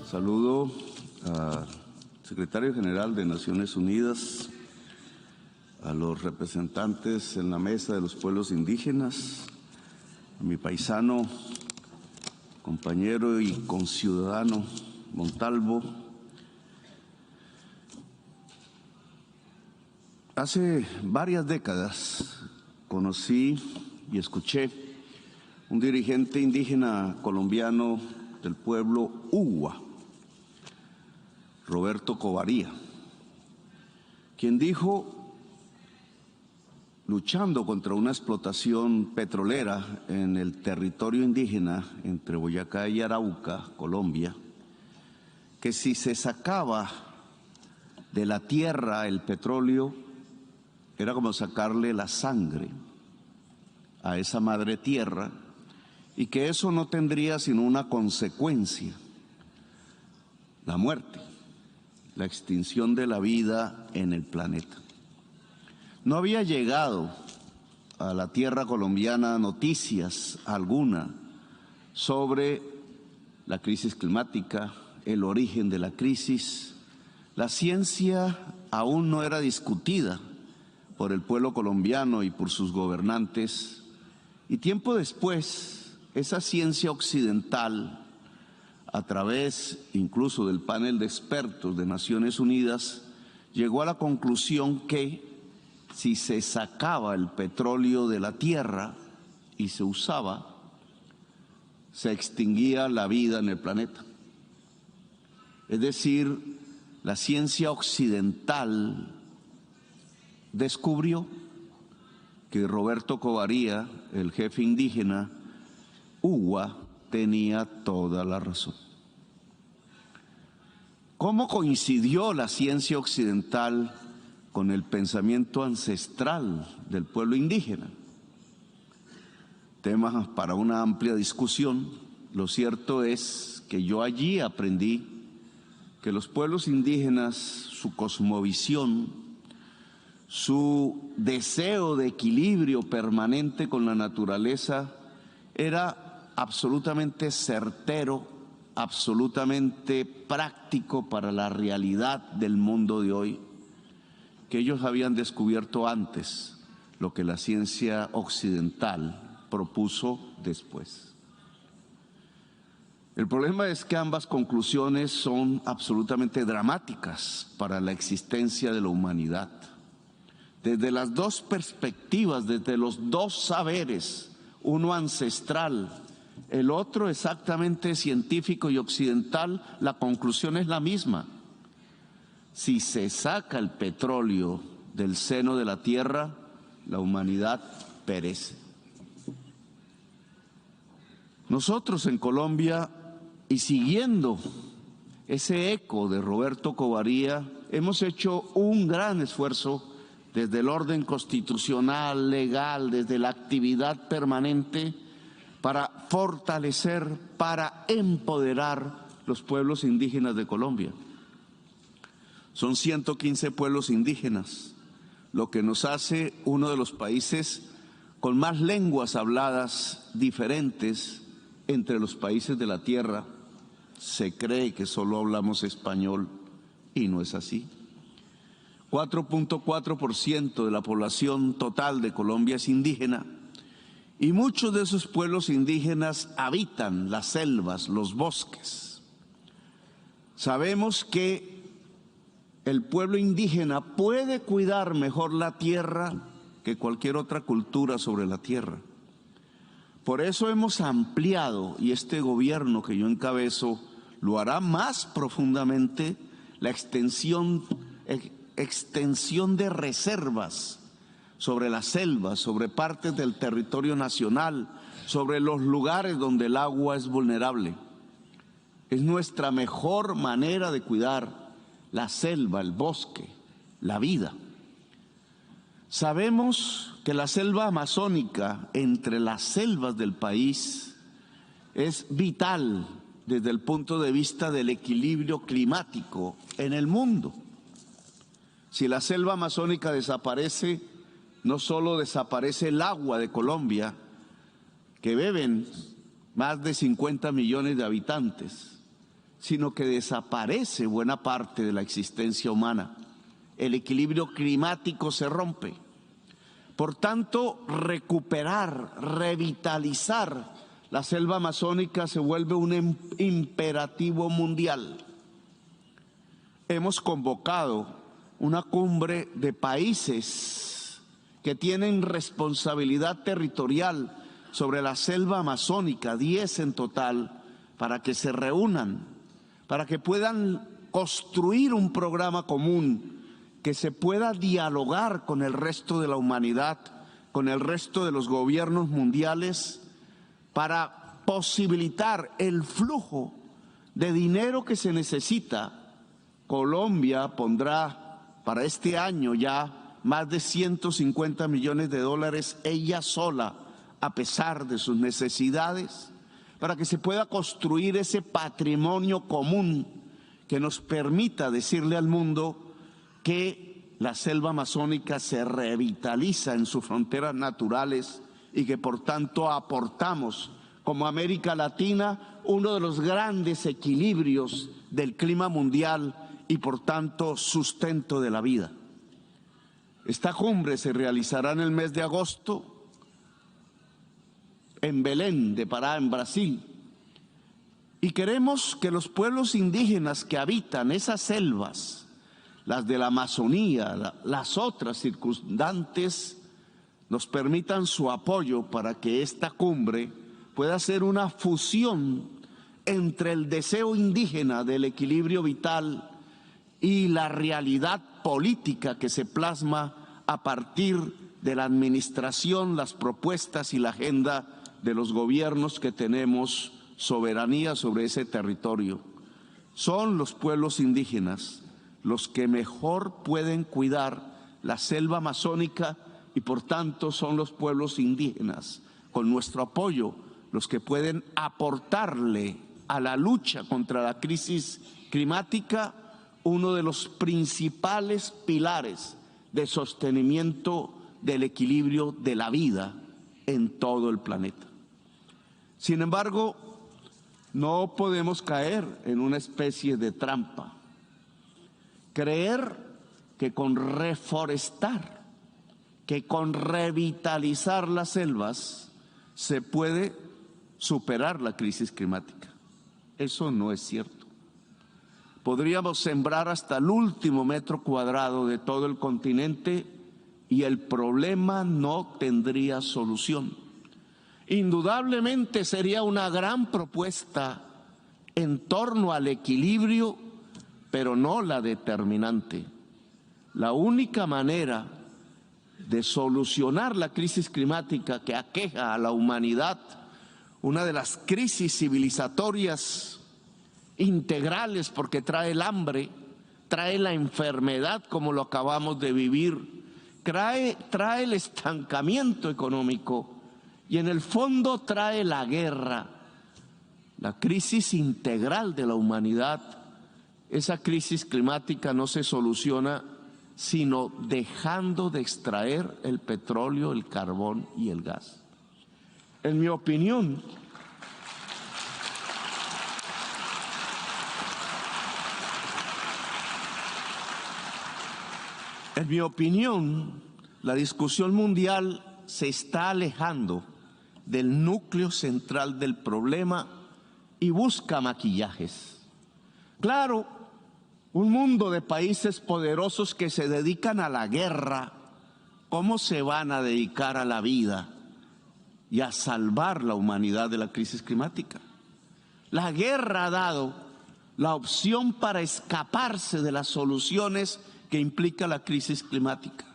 Saludo al secretario general de Naciones Unidas, a los representantes en la mesa de los pueblos indígenas, a mi paisano, compañero y conciudadano Montalvo. Hace varias décadas conocí y escuché un dirigente indígena colombiano del pueblo Uwa, Roberto Covaría, quien dijo, luchando contra una explotación petrolera en el territorio indígena entre Boyacá y Arauca, Colombia, que si se sacaba de la tierra el petróleo, era como sacarle la sangre a esa madre tierra y que eso no tendría sino una consecuencia, la muerte, la extinción de la vida en el planeta. No había llegado a la tierra colombiana noticias alguna sobre la crisis climática, el origen de la crisis. La ciencia aún no era discutida por el pueblo colombiano y por sus gobernantes, y tiempo después esa ciencia occidental, a través incluso del panel de expertos de Naciones Unidas, llegó a la conclusión que si se sacaba el petróleo de la tierra y se usaba, se extinguía la vida en el planeta. Es decir, la ciencia occidental descubrió que Roberto Covaría, el jefe indígena Uwa, tenía toda la razón. ¿Cómo coincidió la ciencia occidental con el pensamiento ancestral del pueblo indígena? Temas para una amplia discusión. Lo cierto es que yo allí aprendí que los pueblos indígenas, su cosmovisión, su deseo de equilibrio permanente con la naturaleza era absolutamente certero, absolutamente práctico para la realidad del mundo de hoy, que ellos habían descubierto antes lo que la ciencia occidental propuso después. El problema es que ambas conclusiones son absolutamente dramáticas para la existencia de la humanidad. Desde las dos perspectivas, desde los dos saberes, uno ancestral, el otro exactamente científico y occidental, la conclusión es la misma. Si se saca el petróleo del seno de la tierra, la humanidad perece. Nosotros en Colombia, y siguiendo ese eco de Roberto Covaría, hemos hecho un gran esfuerzo desde el orden constitucional, legal, desde la actividad permanente, para fortalecer, para empoderar los pueblos indígenas de Colombia. Son 115 pueblos indígenas, lo que nos hace uno de los países con más lenguas habladas diferentes entre los países de la tierra. Se cree que solo hablamos español y no es así. 4.4% de la población total de Colombia es indígena y muchos de esos pueblos indígenas habitan las selvas, los bosques. Sabemos que el pueblo indígena puede cuidar mejor la tierra que cualquier otra cultura sobre la tierra. Por eso hemos ampliado, y este gobierno que yo encabezo lo hará más profundamente, la extensión de reservas sobre las selvas, sobre partes del territorio nacional, sobre los lugares donde el agua es vulnerable. Es nuestra mejor manera de cuidar la selva, el bosque, la vida. Sabemos que la selva amazónica, entre las selvas del país, es vital desde el punto de vista del equilibrio climático en el mundo. Si la selva amazónica desaparece, no solo desaparece el agua de Colombia, que beben más de 50 millones de habitantes, sino que desaparece buena parte de la existencia humana. El equilibrio climático se rompe. Por tanto, recuperar, revitalizar la selva amazónica se vuelve un imperativo mundial. Hemos convocado una cumbre de países que tienen responsabilidad territorial sobre la selva amazónica, 10 en total, para que se reúnan, para que puedan construir un programa común, que se pueda dialogar con el resto de la humanidad, con el resto de los gobiernos mundiales, para posibilitar el flujo de dinero que se necesita. Colombia pondrá para este año ya más de 150 millones de dólares ella sola, a pesar de sus necesidades, para que se pueda construir ese patrimonio común que nos permita decirle al mundo que la selva amazónica se revitaliza en sus fronteras naturales y que por tanto aportamos como América Latina uno de los grandes equilibrios del clima mundial y por tanto sustento de la vida. Esta cumbre se realizará en el mes de agosto en Belén de Pará, en Brasil, y queremos que los pueblos indígenas que habitan esas selvas, las de la Amazonía, las otras circundantes, nos permitan su apoyo para que esta cumbre pueda ser una fusión entre el deseo indígena del equilibrio vital y la realidad política que se plasma a partir de la administración, las propuestas y la agenda de los gobiernos que tenemos soberanía sobre ese territorio. Son los pueblos indígenas los que mejor pueden cuidar la selva amazónica y por tanto son los pueblos indígenas, con nuestro apoyo, los que pueden aportarle a la lucha contra la crisis climática uno de los principales pilares de sostenimiento del equilibrio de la vida en todo el planeta. Sin embargo, no podemos caer en una especie de trampa. Creer que con reforestar, que con revitalizar las selvas se puede superar la crisis climática. Eso no es cierto. Podríamos sembrar hasta el último metro cuadrado de todo el continente y el problema no tendría solución. Indudablemente sería una gran propuesta en torno al equilibrio, pero no la determinante. La única manera de solucionar la crisis climática que aqueja a la humanidad, una de las crisis civilizatorias integrales porque trae el hambre, trae la enfermedad como lo acabamos de vivir, trae el estancamiento económico y en el fondo trae la guerra, la crisis integral de la humanidad. Esa crisis climática no se soluciona sino dejando de extraer el petróleo, el carbón y el gas. En mi opinión, la discusión mundial se está alejando del núcleo central del problema y busca maquillajes. Claro, un mundo de países poderosos que se dedican a la guerra, ¿cómo se van a dedicar a la vida y a salvar la humanidad de la crisis climática? La guerra ha dado la opción para escaparse de las soluciones que implica la crisis climática.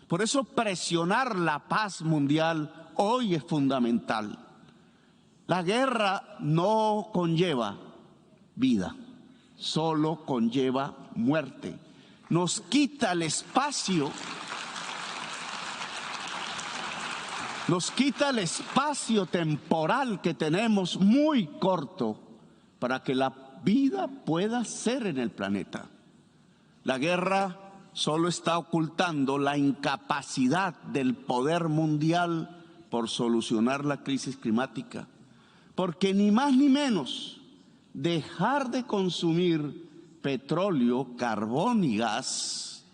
Por eso presionar la paz mundial hoy es fundamental. La guerra no conlleva vida, solo conlleva muerte. Nos quita el espacio, temporal que tenemos muy corto para que la vida pueda ser en el planeta. La guerra solo está ocultando la incapacidad del poder mundial por solucionar la crisis climática, porque ni más ni menos dejar de consumir petróleo, carbón y gas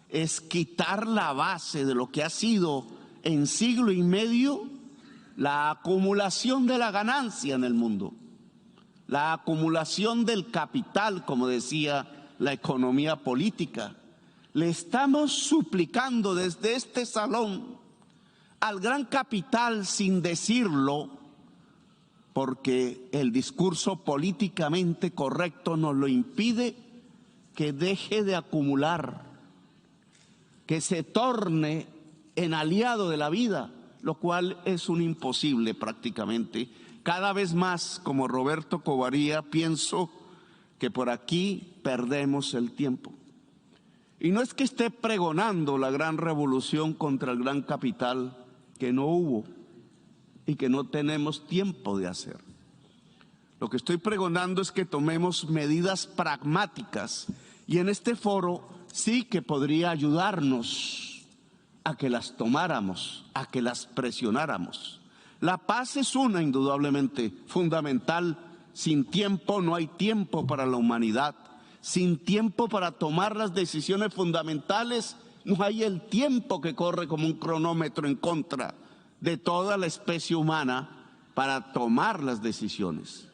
es quitar la base de lo que ha sido en siglo y medio la acumulación de la ganancia en el mundo, la acumulación del capital, como decía la economía política. Le estamos suplicando desde este salón al gran capital, sin decirlo, porque el discurso políticamente correcto nos lo impide, que deje de acumular, que se torne en aliado de la vida, lo cual es un imposible prácticamente. Cada vez más, como Roberto Covarría, pienso que por aquí perdemos el tiempo. Y no es que esté pregonando la gran revolución contra el gran capital, que no hubo y que no tenemos tiempo de hacer. Lo que estoy pregonando es que tomemos medidas pragmáticas, y en este foro sí que podría ayudarnos a que las tomáramos, a que las presionáramos. La paz es una, indudablemente, fundamental. Sin tiempo no hay tiempo para la humanidad. Sin tiempo para tomar las decisiones fundamentales, no hay el tiempo que corre como un cronómetro en contra de toda la especie humana para tomar las decisiones.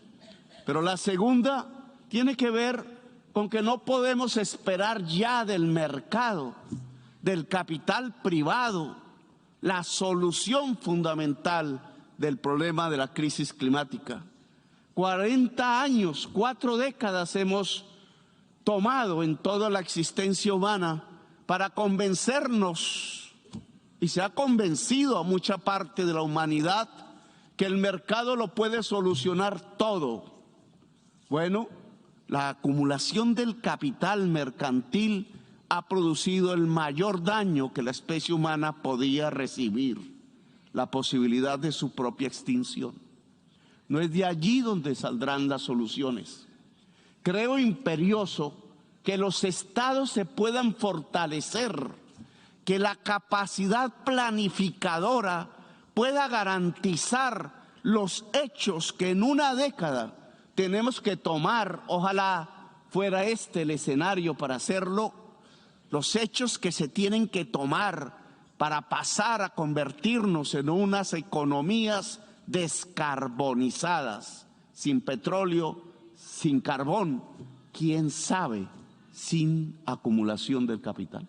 Pero la segunda tiene que ver con que no podemos esperar ya del mercado, del capital privado, la solución fundamental del problema de la crisis climática. 40 años, 4 décadas hemos tomado en toda la existencia humana para convencernos, y se ha convencido a mucha parte de la humanidad, que el mercado lo puede solucionar todo. Bueno, la acumulación del capital mercantil ha producido el mayor daño que la especie humana podía recibir, la posibilidad de su propia extinción. No es de allí donde saldrán las soluciones. Creo imperioso que los estados se puedan fortalecer, que la capacidad planificadora pueda garantizar los hechos que en una década tenemos que tomar. Ojalá fuera este el escenario para hacerlo. Los hechos que se tienen que tomar para pasar a convertirnos en unas economías descarbonizadas, sin petróleo, sin carbón, quién sabe, sin acumulación del capital.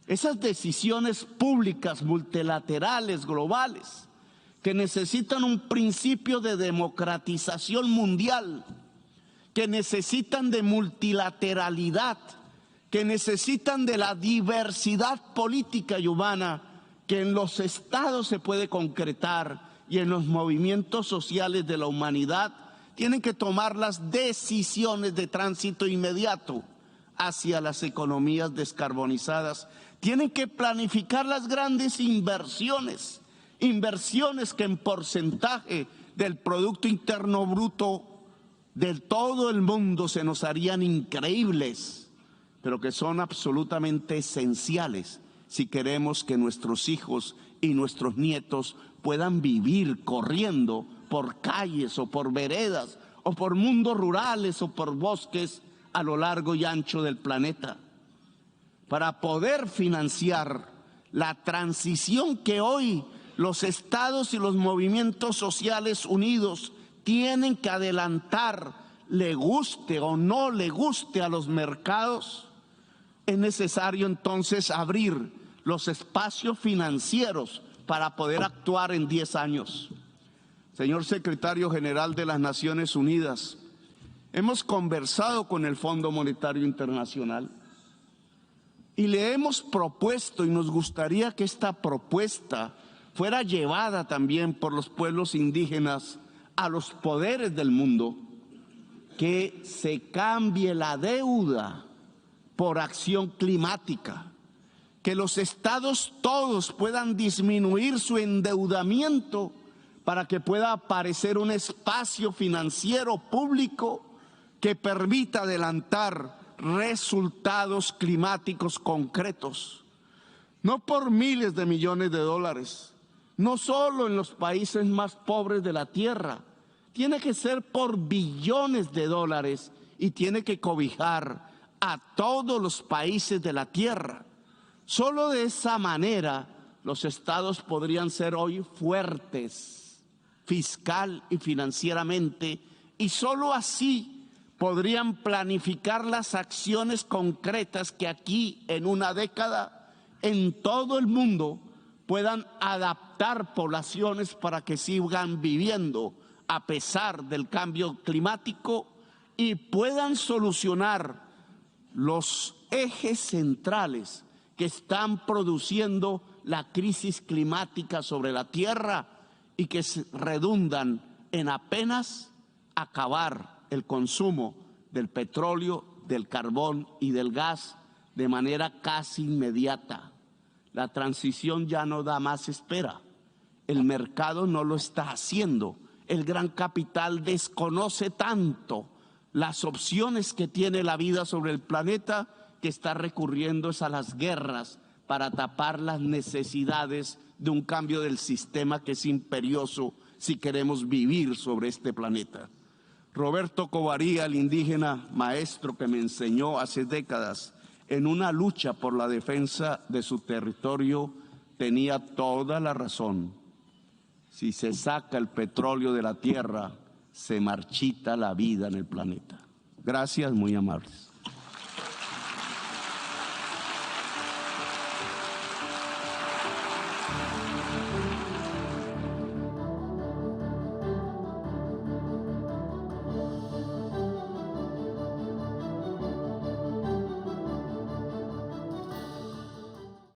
Esas decisiones públicas, multilaterales, globales, que necesitan un principio de democratización mundial, que necesitan de multilateralidad, que necesitan de la diversidad política y humana, que en los estados se puede concretar y en los movimientos sociales de la humanidad, tienen que tomar las decisiones de tránsito inmediato hacia las economías descarbonizadas. Tienen que planificar las grandes inversiones, inversiones que en porcentaje del Producto Interno Bruto de todo el mundo se nos harían increíbles, pero que son absolutamente esenciales si queremos que nuestros hijos y nuestros nietos puedan vivir corriendo por calles o por veredas o por mundos rurales o por bosques a lo largo y ancho del planeta. Para poder financiar la transición que hoy los estados y los movimientos sociales unidos tienen que adelantar, le guste o no le guste a los mercados, es necesario entonces abrir los espacios financieros para poder actuar en 10 años. Señor Secretario General de las Naciones Unidas, hemos conversado con el Fondo Monetario Internacional y le hemos propuesto, y nos gustaría que esta propuesta fuera llevada también por los pueblos indígenas a los poderes del mundo, que se cambie la deuda por acción climática, que los estados todos puedan disminuir su endeudamiento para que pueda aparecer un espacio financiero público que permita adelantar resultados climáticos concretos, no por miles de millones de dólares, no solo en los países más pobres de la tierra, tiene que ser por billones de dólares y tiene que cobijar a todos los países de la tierra. Solo de esa manera los estados podrían ser hoy fuertes fiscal y financieramente, y solo así podrían planificar las acciones concretas que aquí en una década en todo el mundo puedan adaptar poblaciones para que sigan viviendo a pesar del cambio climático y puedan solucionar los ejes centrales que están produciendo la crisis climática sobre la Tierra y que redundan en apenas acabar el consumo del petróleo, del carbón y del gas de manera casi inmediata. La transición ya no da más espera. El mercado no lo está haciendo. El gran capital desconoce tanto las opciones que tiene la vida sobre el planeta que está recurriendo a las guerras para tapar las necesidades de un cambio del sistema que es imperioso si queremos vivir sobre este planeta. Roberto Covaría, el indígena maestro que me enseñó hace décadas en una lucha por la defensa de su territorio, tenía toda la razón. Si se saca el petróleo de la tierra, se marchita la vida en el planeta. Gracias, muy amables.